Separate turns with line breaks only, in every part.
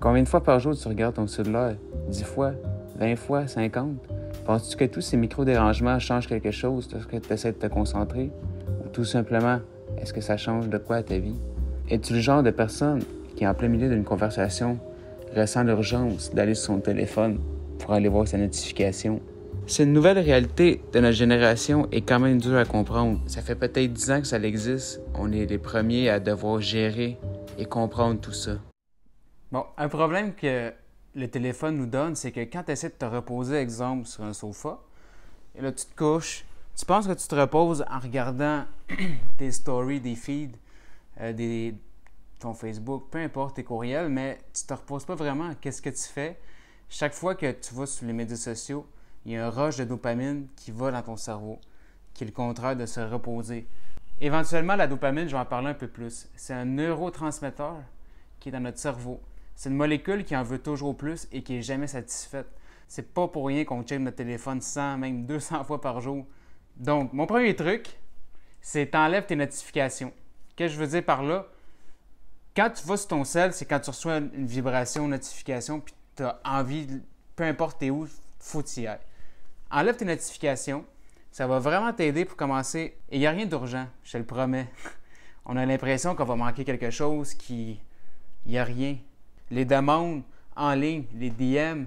Combien de fois par jour tu regardes ton cellulaire? 10 fois? 20 fois? 50? Penses-tu que tous ces micro-dérangements changent quelque chose lorsque tu essaies de te concentrer? Ou tout simplement, est-ce que ça change de quoi à ta vie? Es-tu le genre de personne qui, en plein milieu d'une conversation, ressent l'urgence d'aller sur son téléphone pour aller voir sa notification? Cette nouvelle réalité de notre génération est quand même dure à comprendre. Ça fait peut-être 10 ans que ça existe. On est les premiers à devoir gérer et comprendre tout ça.
Bon, un problème que le téléphone nous donne, c'est que quand tu essaies de te reposer, exemple, sur un sofa, et là, tu te couches, tu penses que tu te reposes en regardant tes stories, des feeds, ton Facebook, peu importe tes courriels, mais tu ne te reposes pas vraiment. Qu'est-ce que tu fais? Chaque fois que tu vas sur les médias sociaux, il y a un rush de dopamine qui va dans ton cerveau, qui est le contraire de se reposer. Éventuellement, la dopamine, je vais en parler un peu plus. C'est un neurotransmetteur qui est dans notre cerveau. C'est une molécule qui en veut toujours plus et qui n'est jamais satisfaite. C'est pas pour rien qu'on check notre téléphone 100, même 200 fois par jour. Donc, mon premier truc, c'est t'enlèves tes notifications. Qu'est-ce que je veux dire par là? Quand tu vas sur ton cell, c'est quand tu reçois une vibration, une notification, puis tu as envie, peu importe t'es où, faut t'y aller. Enlève tes notifications. Ça va vraiment t'aider pour commencer. Et il n'y a rien d'urgent, je te le promets. On a l'impression qu'on va manquer quelque chose qui... Il n'y a rien. Les demandes en ligne, les DM,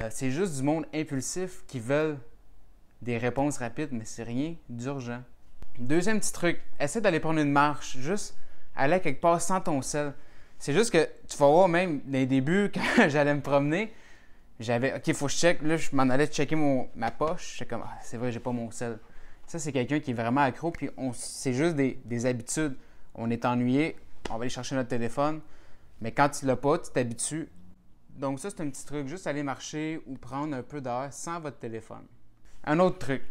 c'est juste du monde impulsif qui veulent des réponses rapides, mais c'est rien d'urgent. Deuxième petit truc, essaie d'aller prendre une marche, juste aller quelque part sans ton sel. C'est juste que tu vas voir même dans les débuts, quand j'allais me promener, j'avais, OK, il faut que je check. Là, je m'en allais checker ma poche. J'étais comme, c'est vrai, j'ai pas mon sel. Ça, c'est quelqu'un qui est vraiment accro, puis c'est juste des habitudes. On est ennuyé, on va aller chercher notre téléphone. Mais quand tu l'as pas, tu t'habitues. Donc ça, c'est un petit truc. Juste aller marcher ou prendre un peu d'air sans votre téléphone. Un autre truc.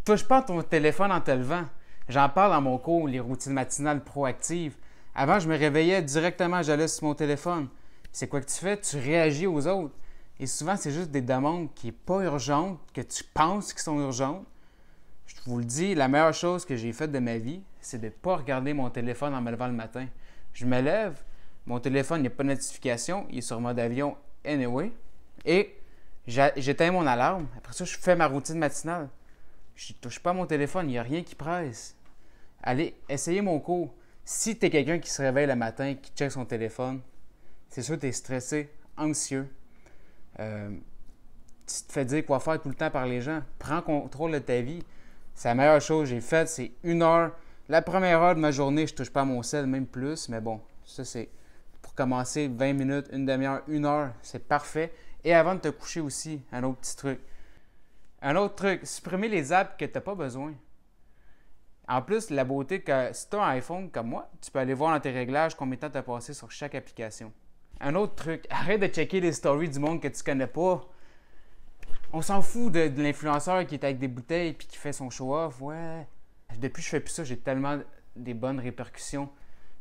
Touche pas à ton téléphone en te levant. J'en parle dans mon cours, les routines matinales proactives. Avant, je me réveillais directement, j'allais sur mon téléphone. C'est quoi que tu fais? Tu réagis aux autres. Et souvent, c'est juste des demandes qui sont pas urgentes, que tu penses qui sont urgentes. Je vous le dis, la meilleure chose que j'ai faite de ma vie, c'est de ne pas regarder mon téléphone en me levant le matin. Je me lève, mon téléphone, il n'y a pas de notification, il est sur mode avion anyway. Et j'éteins mon alarme. Après ça, je fais ma routine matinale. Je ne touche pas à mon téléphone, il n'y a rien qui presse. Allez, essayez mon cours. Si tu es quelqu'un qui se réveille le matin, qui check son téléphone, c'est sûr que tu es stressé, anxieux. Tu te fais dire quoi faire tout le temps par les gens. Prends contrôle de ta vie. C'est la meilleure chose que j'ai faite, c'est 1 heure. La première heure de ma journée, je ne touche pas à mon cell, même plus, mais bon, ça c'est pour commencer 20 minutes, une demi-heure, 1 heure, c'est parfait. Et avant de te coucher aussi, un autre petit truc. Un autre truc, supprimer les apps que tu n'as pas besoin. En plus, la beauté que si tu as un iPhone comme moi, tu peux aller voir dans tes réglages combien de temps tu as passé sur chaque application. Un autre truc, arrête de checker les stories du monde que tu connais pas. On s'en fout de l'influenceur qui est avec des bouteilles et qui fait son show-off. Ouais. Depuis que je fais plus ça, j'ai tellement des bonnes répercussions.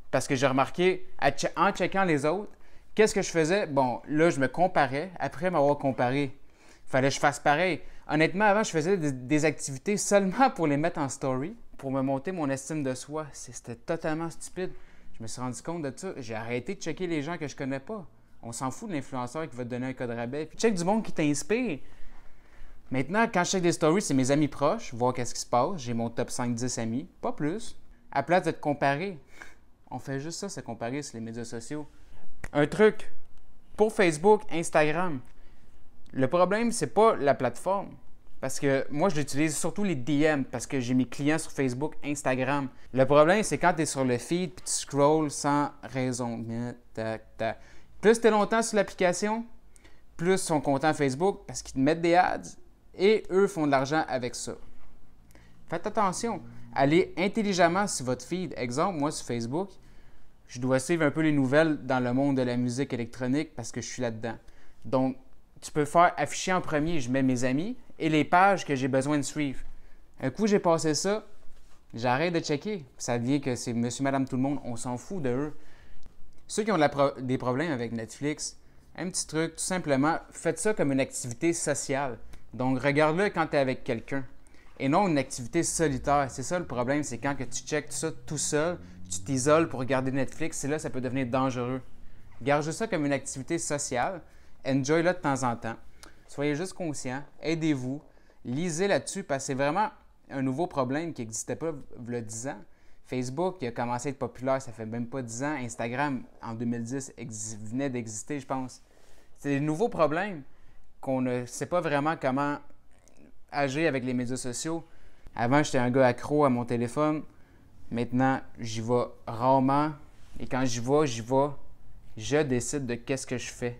Parce que j'ai remarqué, en checkant les autres, qu'est-ce que je faisais? Bon, là, je me comparais. Après m'avoir comparé, il fallait que je fasse pareil. Honnêtement, avant, je faisais des activités seulement pour les mettre en story, pour me monter mon estime de soi. C'était totalement stupide. Je me suis rendu compte de ça. J'ai arrêté de checker les gens que je connais pas. On s'en fout de l'influenceur qui va te donner un code rabais. Puis check du monde qui t'inspire. Maintenant, quand je check des stories, c'est mes amis proches, voir qu'est-ce qui se passe. J'ai mon top 5-10 amis, pas plus. À place de te comparer. On fait juste ça, se comparer sur les médias sociaux. Un truc, pour Facebook, Instagram, le problème, c'est pas la plateforme. Parce que moi, j'utilise surtout les DM parce que j'ai mes clients sur Facebook, Instagram. Le problème, c'est quand tu es sur le feed puis tu scrolls sans raison. Plus tu es longtemps sur l'application, plus ils sont contents Facebook parce qu'ils te mettent des ads et eux font de l'argent avec ça. Faites attention. Allez intelligemment sur votre feed. Exemple, moi sur Facebook, je dois suivre un peu les nouvelles dans le monde de la musique électronique parce que je suis là-dedans. Donc, tu peux faire afficher en premier, je mets mes amis et les pages que j'ai besoin de suivre. Un coup, j'ai passé ça, j'arrête de checker. Ça devient que c'est monsieur, madame, tout le monde, on s'en fout de eux. Ceux qui ont des problèmes avec Netflix, un petit truc, tout simplement, faites ça comme une activité sociale. Donc, regarde-le quand tu es avec quelqu'un et non une activité solitaire. C'est ça le problème, c'est quand que tu checkes ça tout seul, tu t'isoles pour regarder Netflix, c'est là que ça peut devenir dangereux. Gardez ça comme une activité sociale. Enjoy-le de temps en temps. Soyez juste conscient. Aidez-vous. Lisez là-dessus parce que c'est vraiment un nouveau problème qui n'existait pas il y a 10 ans. Facebook il a commencé à être populaire, ça fait même pas 10 ans. Instagram, en 2010, venait d'exister, je pense. C'est des nouveaux problèmes qu'on ne sait pas vraiment comment agir avec les médias sociaux. Avant, j'étais un gars accro à mon téléphone. Maintenant, j'y vais rarement. Et quand j'y vais, je décide de qu'est-ce que je fais.